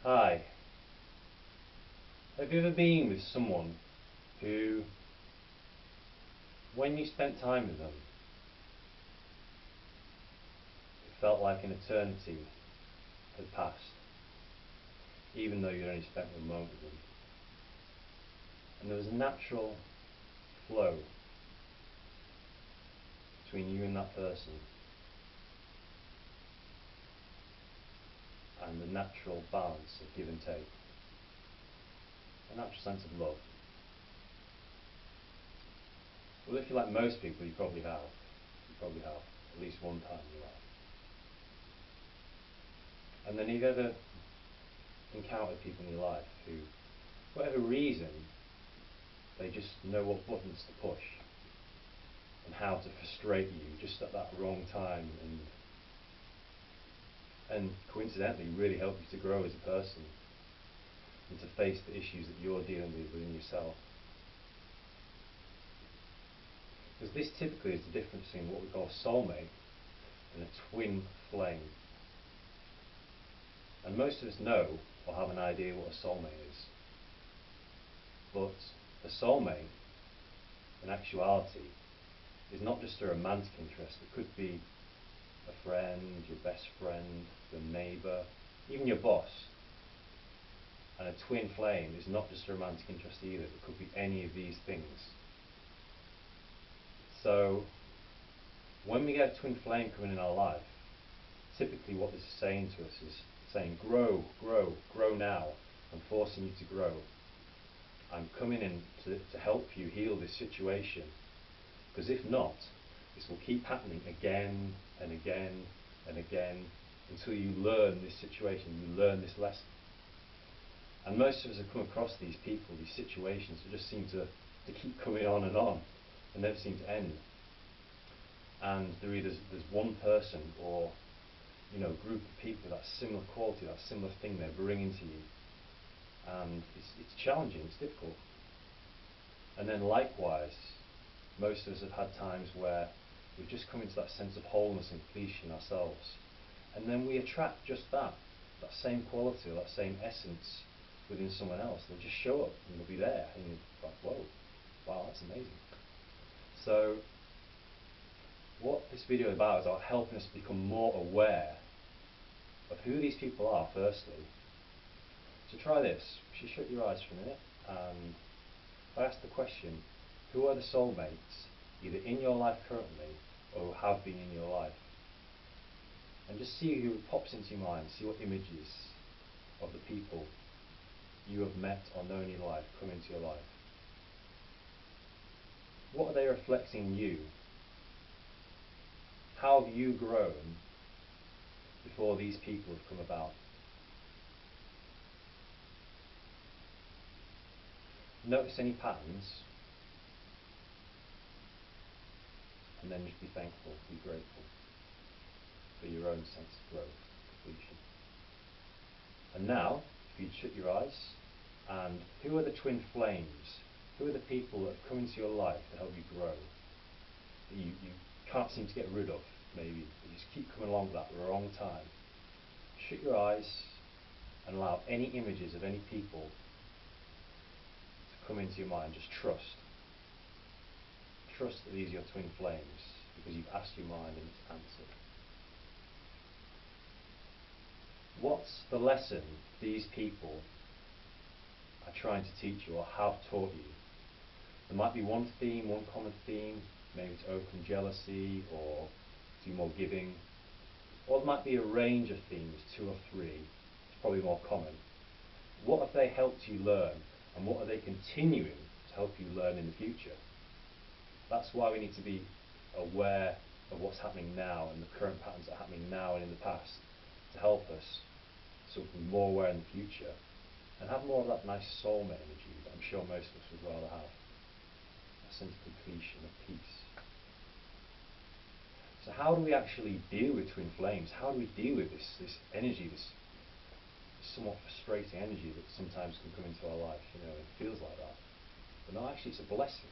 Hi. Have you ever been with someone who, when you spent time with them, it felt like an eternity had passed, even though you'd only spent a moment with them? And there was a natural flow between you and that person, and a natural balance of give and take, a natural sense of love. Well, if you're like most people, you probably have. You probably have at least one time in your life. And then you've ever encountered people in your life who, for whatever reason, they just know what buttons to push and how to frustrate you just at that wrong time, and coincidentally really help you to grow as a person and to face the issues that you're dealing with within yourself. Because this typically is the difference between what we call a soulmate and a twin flame. And most of us know or have an idea what a soulmate is. But a soulmate, in actuality, is not just a romantic interest. It could be a friend, your best friend, your neighbour, even your boss. And a twin flame is not just a romantic interest either. It could be any of these things. So, when we get a twin flame coming in our life, typically what this is saying to us is saying, grow, grow, grow now. I'm forcing you to grow. I'm coming in to help you heal this situation. Because if not, this will keep happening again and again and again until you learn this situation, you learn this lesson. And most of us have come across these people, these situations that just seem to keep coming on and never seem to end. And there's one person or group of people with that similar quality, that similar thing they're bringing to you. And it's challenging, it's difficult. And then likewise, most of us have had times where we've just come into that sense of wholeness and completion ourselves. And then we attract just that same quality or that same essence within someone else. They'll just show up and they'll be there. And you're like, whoa, wow, that's amazing. So what this video is about helping us become more aware of who these people are, firstly. So try this. You should shut your eyes for a minute. And if I ask the question, who are the soulmates, either in your life currently or who have been in your life? And just see who pops into your mind, see what images of the people you have met or known in your life come into your life. What are they reflecting in you? How have you grown before these people have come about? Notice any patterns, and then just be thankful, be grateful for your own sense of growth, completion. And now, if you shut your eyes, and who are the twin flames? Who are the people that have come into your life to help you grow? That you can't seem to get rid of, maybe. You just keep coming along at that wrong time. Shut your eyes and allow any images of any people to come into your mind. Just trust. Trust that these are your twin flames because you've asked your mind and it's answered. What's the lesson these people are trying to teach you or have taught you? There might be one theme, one common theme, maybe to overcome jealousy or do more giving. Or there might be a range of themes, 2 or 3. It's probably more common. What have they helped you learn and what are they continuing to help you learn in the future? That's why we need to be aware of what's happening now and the current patterns that are happening now and in the past to help us so we can be more aware in the future and have more of that nice soulmate energy that I'm sure most of us would rather have. A sense of completion, of peace. So how do we actually deal with twin flames? How do we deal with this energy, this somewhat frustrating energy that sometimes can come into our life? It feels like that. But no, actually it's a blessing.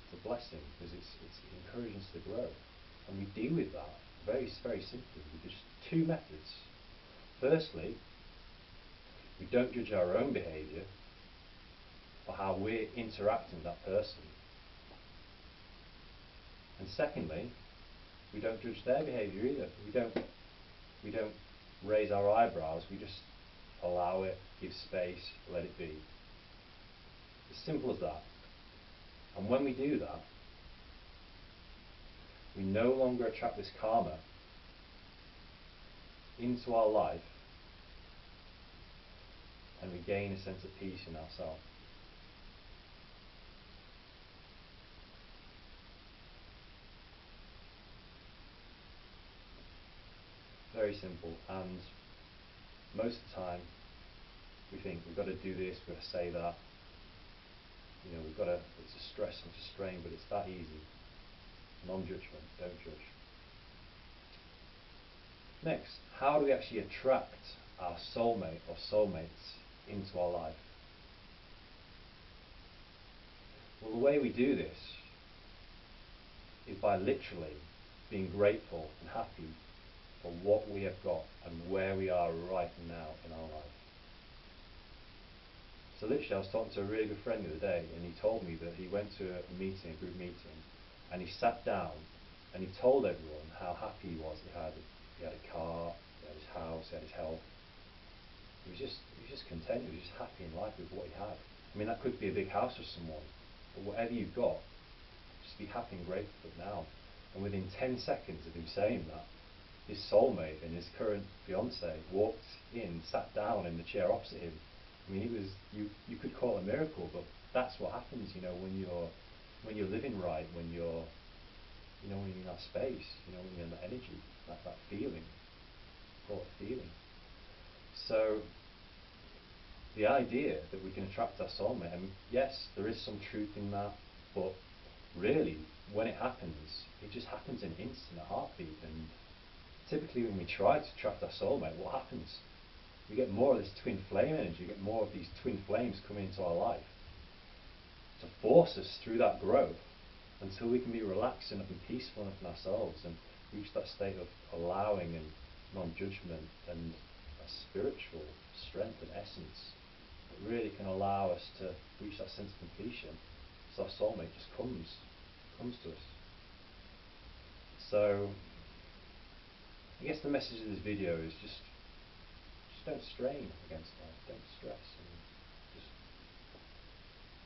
It's a blessing because it's encouraging us to grow. And we deal with that very, very simply with just 2 methods. Firstly, We don't judge our own behaviour or how we're interacting with that person. And secondly, we don't judge their behaviour either. We don't raise our eyebrows, we just allow it, give space, let it be. As simple as that. And when we do that, we no longer attract this karma into our life, and we gain a sense of peace in ourselves. Very simple, and most of the time we think we've got to do this, we've got to say that, we've got to, it's a stress and it's a strain, but it's that easy. Non-judgment, don't judge. Next, how do we actually attract our soulmate or soulmates into our life? Well, the way we do this is by literally being grateful and happy for what we have got and where we are right now in our life. So literally, I was talking to a really good friend the other day, and he told me that he went to a meeting, a group meeting, and he sat down and he told everyone how happy he was. He had a car, he had his house, he had his health. He was just content. He was just happy in life with what he had. I mean, that could be a big house for someone, but whatever you've got, just be happy and grateful for it now. And within 10 seconds of him saying that, his soulmate and his current fiance walked in, sat down in the chair opposite him. I mean, you could call it a miracle, but that's what happens, when you're living right, when you're in that space, when you're in that energy, that feeling, call it feeling. So the idea that we can attract our soulmate, and yes, there is some truth in that, but really, when it happens, it just happens in an instant, a heartbeat. And typically when we try to attract our soulmate, what happens? We get more of this twin flame energy, we get more of these twin flames coming into our life to force us through that growth until we can be relaxed enough and peaceful enough in ourselves and reach that state of allowing and non-judgment and a spiritual strength and essence that really can allow us to reach that sense of completion. So our soulmate just comes to us. So I guess the message of this video is just don't strain against life, don't stress, and just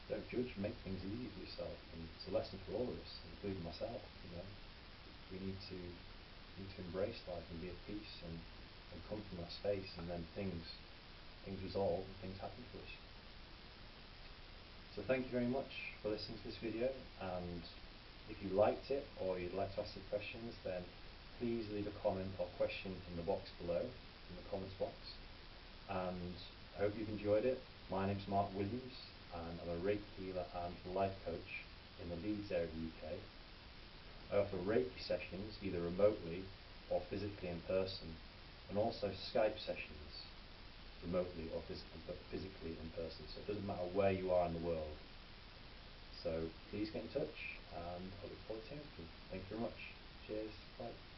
don't judge, make things easy for yourself. And it's a lesson for all of us, including myself. We need to embrace life and be at peace and come from that space, and then things resolve and things happen for us. So thank you very much for listening to this video, and if you liked it or you'd like to ask some questions, then please leave a comment or question in the box below, in the comments box. And I hope you've enjoyed it. My name's Mark Williams, and I'm a Reiki healer and life coach in the Leeds area of the UK. I offer Reiki sessions either remotely or physically in person, and also Skype sessions remotely or physically in person. So it doesn't matter where you are in the world. So please get in touch, and I look forward to hearing from you. Thank you very much. Cheers. Bye.